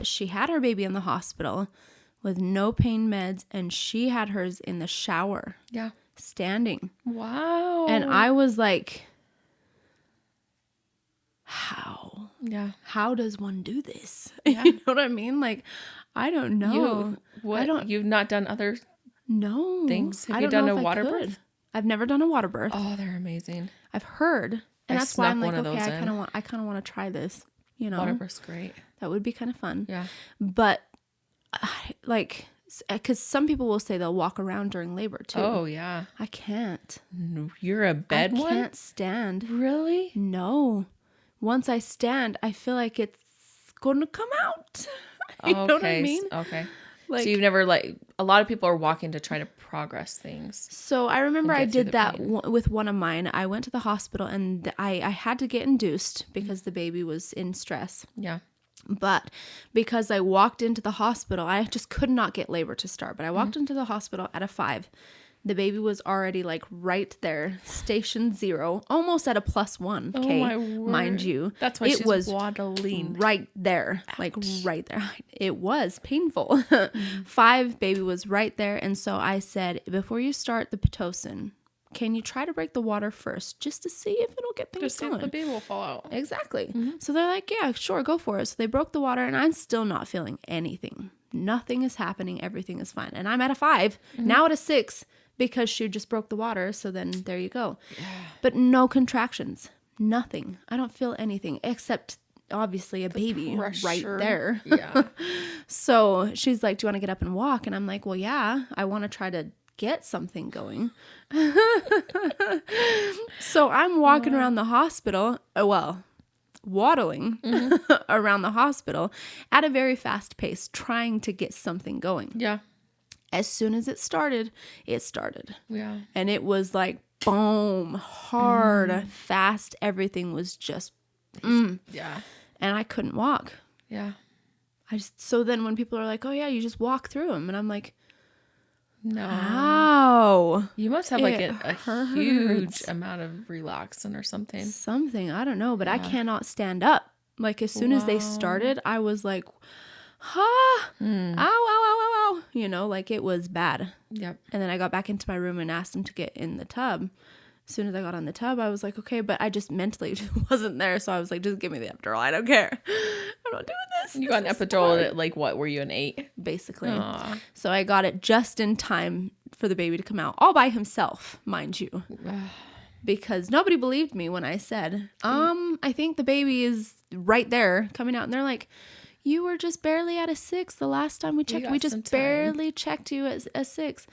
that she had her baby in the hospital with no pain meds, and she had hers in the shower. Yeah. Standing. Wow. And I was like, how? Yeah. How does one do this? Yeah. You know what I mean? Like, I don't know. You've not done other things? Have you done a water birth? I've never done a water birth. Oh, they're amazing. I've heard. And that's why I'm like, okay, I kind of want to try this, you know. Water birth's great. That would be kind of fun. Yeah. But like, because some people will say they'll walk around during labor too. Oh, yeah. I can't. You're a bed one? I can't stand. Really? No. Once I stand, I feel like it's going to come out. You know what I mean? Okay. Like, so you've never, like, a lot of people are walking to try to progress things. So I remember I did that with one of mine. I went to the hospital and I had to get induced because the baby was in stress. Yeah. But because I walked into the hospital, I just could not get labor to start. But I walked into the hospital at a 5. The baby was already like right there, station 0, almost at a +1. Okay, mind you. That's why it was waddling right there. Ouch. Like right there. It was painful. 5, baby was right there. And so I said, before you start the Pitocin, can you try to break the water first just to see if it'll get things going? Just see if the baby will fall out. Exactly. Mm-hmm. So they're like, yeah, sure, go for it. So they broke the water and I'm still not feeling anything. Nothing is happening. Everything is fine. And I'm at a 5, now at a 6 because she just broke the water. So then there you go. Yeah. But no contractions. Nothing. I don't feel anything except obviously a baby right there. Yeah. So she's like, do you want to get up and walk? And I'm like, well, yeah, I want to try to get something going. So I'm walking around the hospital, waddling around the hospital at a very fast pace, trying to get something going. Yeah. As soon as it started. Yeah. And it was like, boom, hard, fast. Everything was just, yeah. And I couldn't walk. Yeah. So then when people are like, oh yeah, you just walk through them. And I'm like, no. How? You must have like a huge amount of relaxin or something. I don't know, but I cannot stand up. Like as soon as they started, I was like, ow, ow, ow, ow, ow. You know, like it was bad. Yep. And then I got back into my room and asked him to get in the tub. As soon as I got on the tub, I was like, okay, but I just mentally wasn't there. So I was like, just give me the epidural. I don't care. I'm not doing this. You got an epidural at like what? Were you an 8? Basically. Aww. So I got it just in time for the baby to come out, all by himself, mind you. Because nobody believed me when I said, I think the baby is right there coming out. And they're like, you were just barely at a 6 the last time we checked. We just barely checked you at a 6.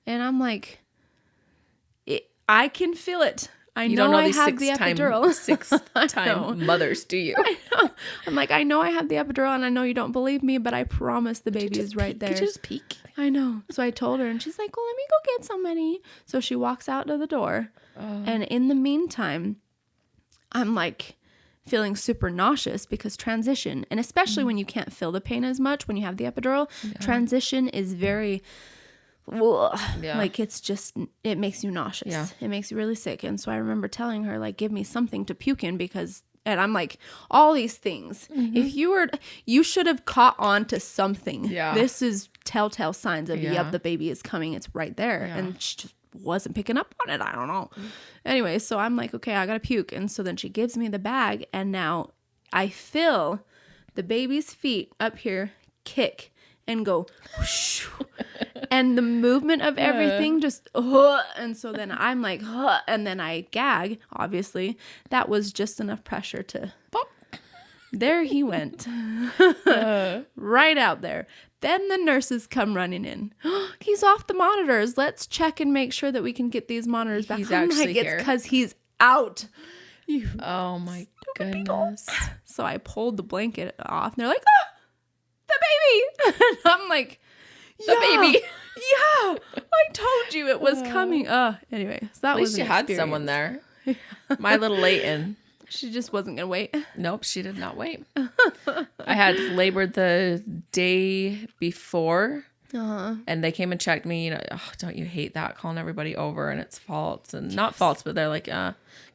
And I'm like, I can feel it. You don't know I these have the epidural. 6-time mothers, do you? I know. I'm like, I know I have the epidural and I know you don't believe me, but I promise the baby is right there. Could you just peek? I know. So I told her and she's like, well, let me go get somebody. So she walks out to the door. And in the meantime, I'm like feeling super nauseous because transition, and especially when you can't feel the pain as much when you have the epidural, transition is very... like it's just, it makes you nauseous. It makes you really sick. And so I remember telling her, like, give me something to puke in because, and I'm like, all these things, if you should have caught on to something. This is telltale signs of the baby is coming, it's right there. And she just wasn't picking up on it. I don't know. Anyway, so I'm like, okay, I gotta puke. And so then she gives me the bag and now I feel the baby's feet up here kick and go whoosh, and the movement of everything just and so then I'm like and then I gag. Obviously that was just enough pressure to pop. There he went. Right out there. Then the nurses come running in. He's off the monitors. Let's check and make sure that we can get these monitors back. He's actually here. It's because he's out. Oh my goodness. So I pulled the blanket off and they're like, the baby. And I'm like, the baby. Yeah, I told you it was coming. Anyway, so that was at least you had someone there. My little Leighton. She just wasn't gonna wait. Nope, she did not wait. I had labored the day before, and they came and checked me. You know, don't you hate that, calling everybody over and it's faults and not faults, but they're like,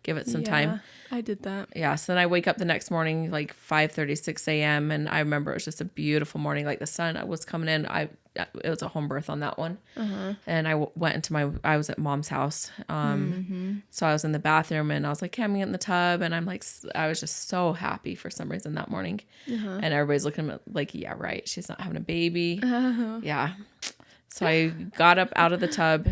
get give it some time. I did that. Yeah. So then I wake up the next morning, like 5:36 a.m. And I remember it was just a beautiful morning. Like the sun was coming in. It was a home birth on that one. And I went into I was at mom's house. So I was in the bathroom and I was like, okay, I'm getting in the tub. And I'm like, I was just so happy for some reason that morning. And everybody's looking at me like, yeah, right. She's not having a baby. Yeah. So I got up out of the tub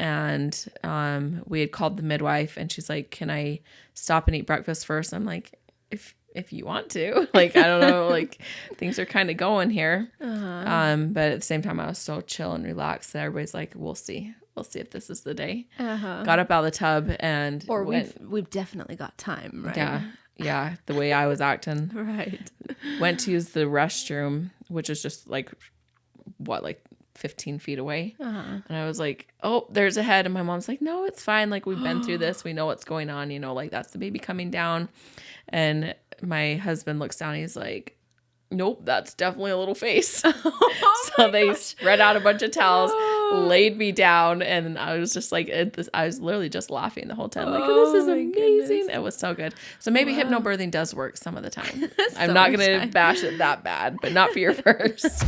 and we had called the midwife and she's like, can I stop and eat breakfast first? I'm like, if you want to, like, I don't know, like things are kind of going here. But at the same time, I was so chill and relaxed that everybody's like, we'll see if this is the day. Got up out of the tub and we've definitely got time, right? Yeah. The way I was acting. Right. Went to use the restroom, which is just like 15 feet away. And I was like, oh, there's a head. And my mom's like, no, it's fine. Like, we've been through this. We know what's going on. Like that's the baby coming down. And my husband looks down. And he's like, nope, that's definitely a little face. So they spread out a bunch of towels, laid me down. And I was just like, I was literally just laughing the whole time. Like, this is amazing. Goodness. It was so good. So maybe hypnobirthing does work some of the time. I'm not going to bash it that bad, but not for your first.